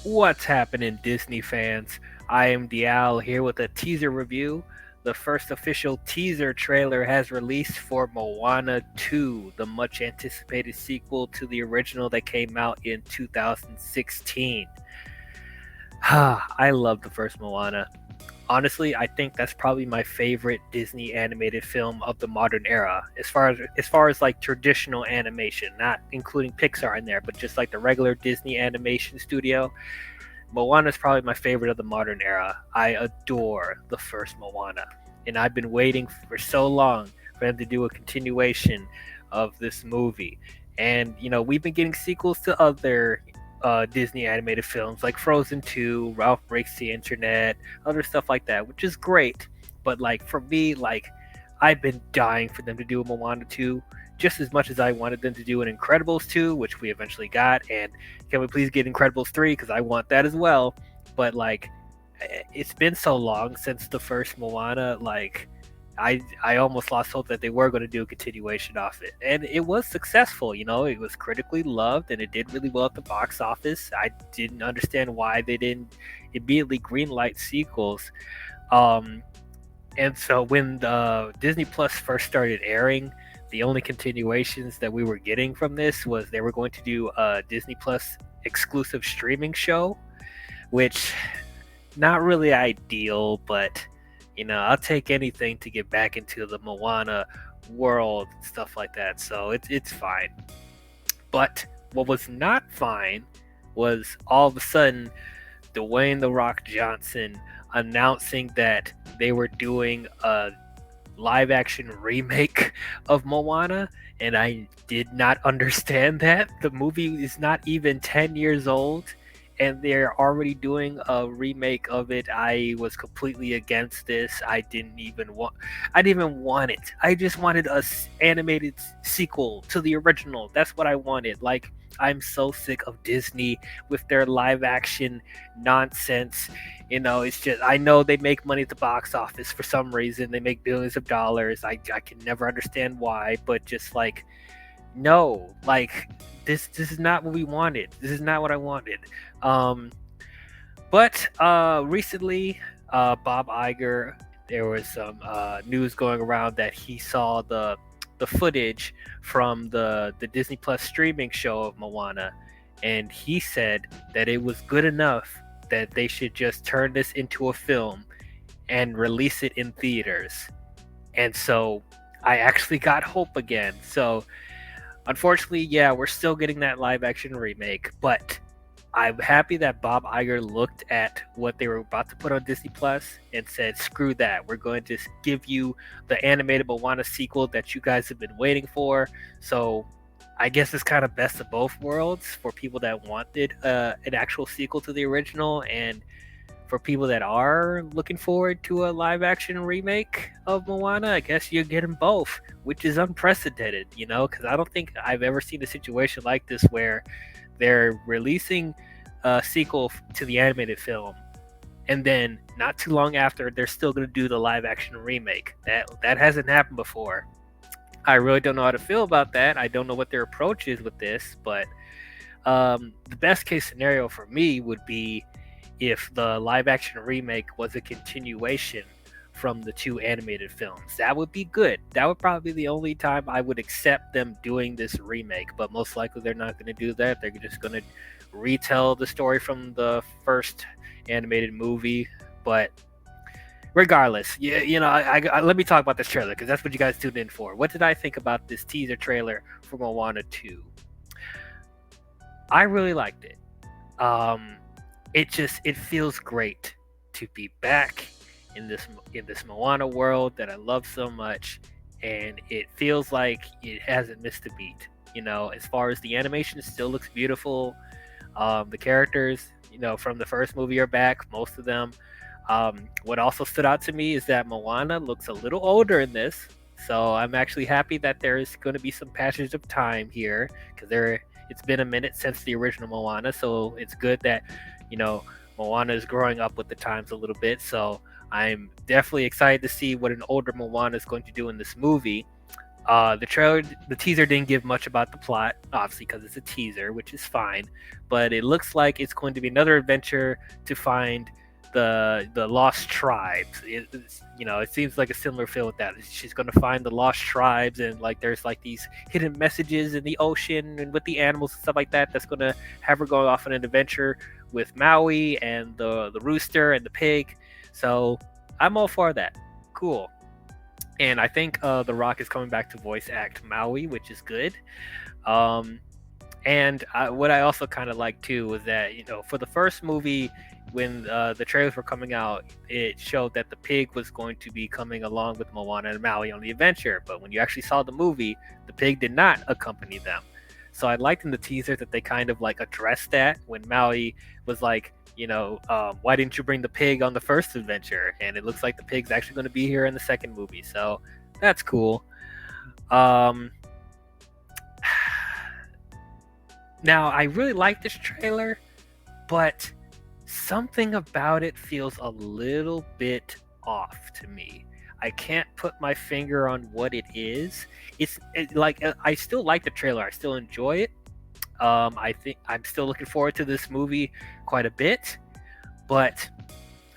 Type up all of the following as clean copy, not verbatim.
What's happening, Disney fans? I am Dial here with a teaser review. The first official teaser trailer has released for Moana 2, the much anticipated sequel to the original that came out in 2016. I love the first Moana. Honestly, I think that's probably my favorite Disney animated film of the modern era. As far as like traditional animation, not including Pixar in there, but just like the regular Disney animation studio. Moana is probably my favorite of the modern era. I adore the first Moana, and I've been waiting for so long for them to do a continuation of this movie. And we've been getting sequels to other Disney animated films like Frozen 2, Ralph Breaks the Internet, other stuff like that, which is great. But like for me, like I've been dying for them to do a Moana 2 just as much as I wanted them to do an Incredibles 2, which we eventually got, and can we please get Incredibles 3 because I want that as well. But like it's been so long since the first Moana, like I almost lost hope that they were going to do a continuation off it. And it was successful, it was critically loved and it did really well at the box office. I didn't understand why they didn't immediately greenlight sequels. Um and so when the Disney Plus first started airing, the only continuations that we were getting from this was they were going to do a Disney Plus exclusive streaming show, which not really ideal, but I'll take anything to get back into the Moana world and stuff like that. So it's fine. But what was not fine was all of a sudden Dwayne the Rock Johnson announcing that they were doing a live action remake of Moana, and I did not understand that. The movie is not even 10 years old and they're already doing a remake of it. I was completely against this. I didn't even want it. I just wanted a animated sequel to the original. That's what I wanted. Like I'm so sick of Disney with their live action nonsense. It's just I know they make money at the box office for some reason. They make billions of dollars. I can never understand why, but just like no, like this is not what we wanted. This is not what I wanted. Um, but recently, Bob Iger, there was some news going around that he saw the footage from the Disney Plus streaming show of Moana, and he said that it was good enough that they should just turn this into a film and release it in theaters. And so I actually got hope again. So unfortunately, yeah, we're still getting that live action remake, but I'm happy that Bob Iger looked at what they were about to put on Disney Plus and said, "Screw that! We're going to give you the animated Moana sequel that you guys have been waiting for." So, I guess it's kind of best of both worlds for people that wanted an actual sequel to the original, and for people that are looking forward to a live action remake of Moana. I guess you're getting both, which is unprecedented, because I don't think I've ever seen a situation like this where they're releasing a sequel to the animated film, and then not too long after, they're still going to do the live action remake. That hasn't happened before. I really don't know how to feel about that. I don't know what their approach is with this, but the best case scenario for me would be if the live action remake was a continuation from the two animated films. That would be good. That would probably be the only time I would accept them doing this remake, but most likely they're not going to do that. They're just going to retell the story from the first animated movie. But regardless, let me talk about this trailer because that's what you guys tuned in for. What did I think about this teaser trailer for Moana 2? I really liked it. Um, it feels great to be back in this Moana world that I love so much, and it feels like it hasn't missed a beat. As far as the animation, still looks beautiful. The characters, from the first movie are back, most of them. What also stood out to me is that Moana looks a little older in this, so I'm actually happy that there's going to be some passage of time here because it's been a minute since the original Moana, so it's good that you know Moana is growing up with the times a little bit. So I'm definitely excited to see what an older Moana is going to do in this movie. The teaser didn't give much about the plot, obviously because it's a teaser, which is fine. But it looks like it's going to be another adventure to find the lost tribes. It seems like a similar feel with that. She's going to find the lost tribes, and like there's like these hidden messages in the ocean and with the animals and stuff like that. That's going to have her going off on an adventure with Maui and the rooster and the pig. So I'm all for that. Cool. And I think The Rock is coming back to voice act Maui, which is good. What I also kind of like too was that for the first movie, when the trailers were coming out, it showed that the pig was going to be coming along with Moana and Maui on the adventure. But when you actually saw the movie, the pig did not accompany them. So I liked in the teaser that they kind of like addressed that when Maui was like, why didn't you bring the pig on the first adventure? And it looks like the pig's actually going to be here in the second movie. So that's cool. Now, I really like this trailer, but something about it feels a little bit off to me. I can't put my finger on what it is. I still like the trailer. I still enjoy it. I think I'm still looking forward to this movie quite a bit, but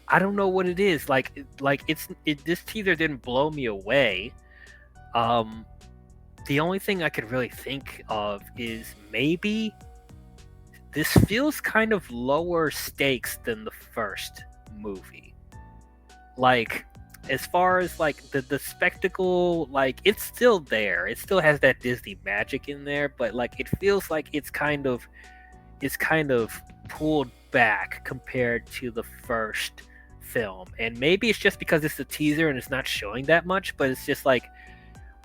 I don't know what it is. This teaser didn't blow me away. The only thing I could really think of is maybe this feels kind of lower stakes than the first movie. Like, as far as like the spectacle, like it's still there. It still has that Disney magic in there, but like it feels like it's kind of pulled back compared to the first film. And maybe it's just because it's a teaser and it's not showing that much, but it's just like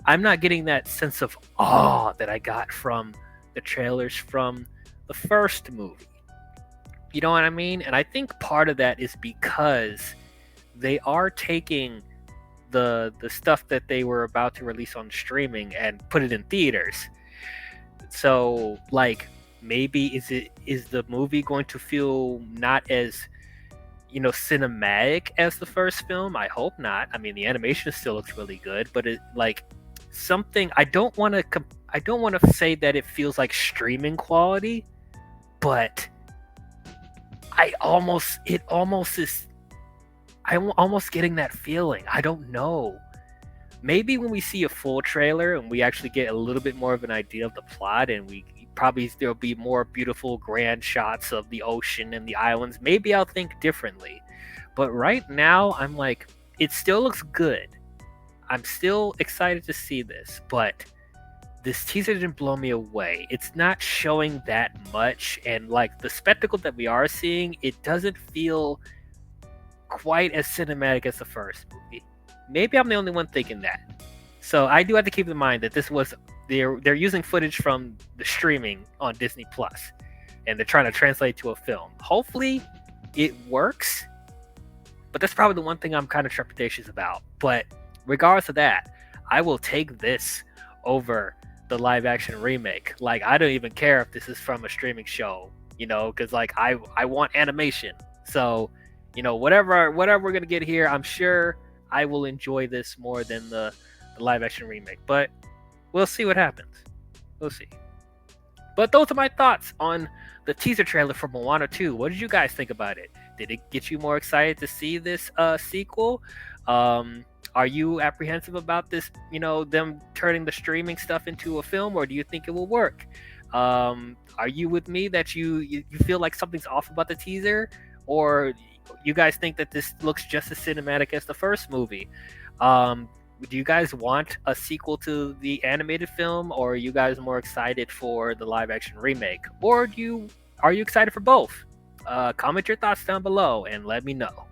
I'm not getting that sense of awe that I got from the trailers from the first movie. You know what I mean? And I think part of that is because they are taking the stuff that they were about to release on streaming and put it in theaters. So like maybe is the movie going to feel not as cinematic as the first film? I hope not. I mean, the animation still looks really good, but it like something I don't want to say that it feels like streaming quality, but I'm almost getting that feeling. I don't know. Maybe when we see a full trailer and we actually get a little bit more of an idea of the plot, and there'll be more beautiful grand shots of the ocean and the islands, maybe I'll think differently. But right now, I'm like, it still looks good. I'm still excited to see this, but this teaser didn't blow me away. It's not showing that much, and like the spectacle that we are seeing, it doesn't feel quite as cinematic as the first movie. Maybe I'm the only one thinking that. So I do have to keep in mind that they're using footage from the streaming on Disney Plus, and they're trying to translate to a film. Hopefully it works, but that's probably the one thing I'm kind of trepidatious about. But regardless of that, I will take this over the live action remake. Like, I don't even care if this is from a streaming show, because like I want animation. So whatever we're gonna get here, I'm sure I will enjoy this more than the live action remake. But we'll see what happens. We'll see. But those are my thoughts on the teaser trailer for Moana 2. What did you guys think about it? Did it get you more excited to see this sequel? Are you apprehensive about this, them turning the streaming stuff into a film, or do you think it will work? Are you with me that you feel like something's off about the teaser, or you guys think that this looks just as cinematic as the first movie? Do you guys want a sequel to the animated film, or are you guys more excited for the live action remake? Or are you excited for both? Comment your thoughts down below and let me know.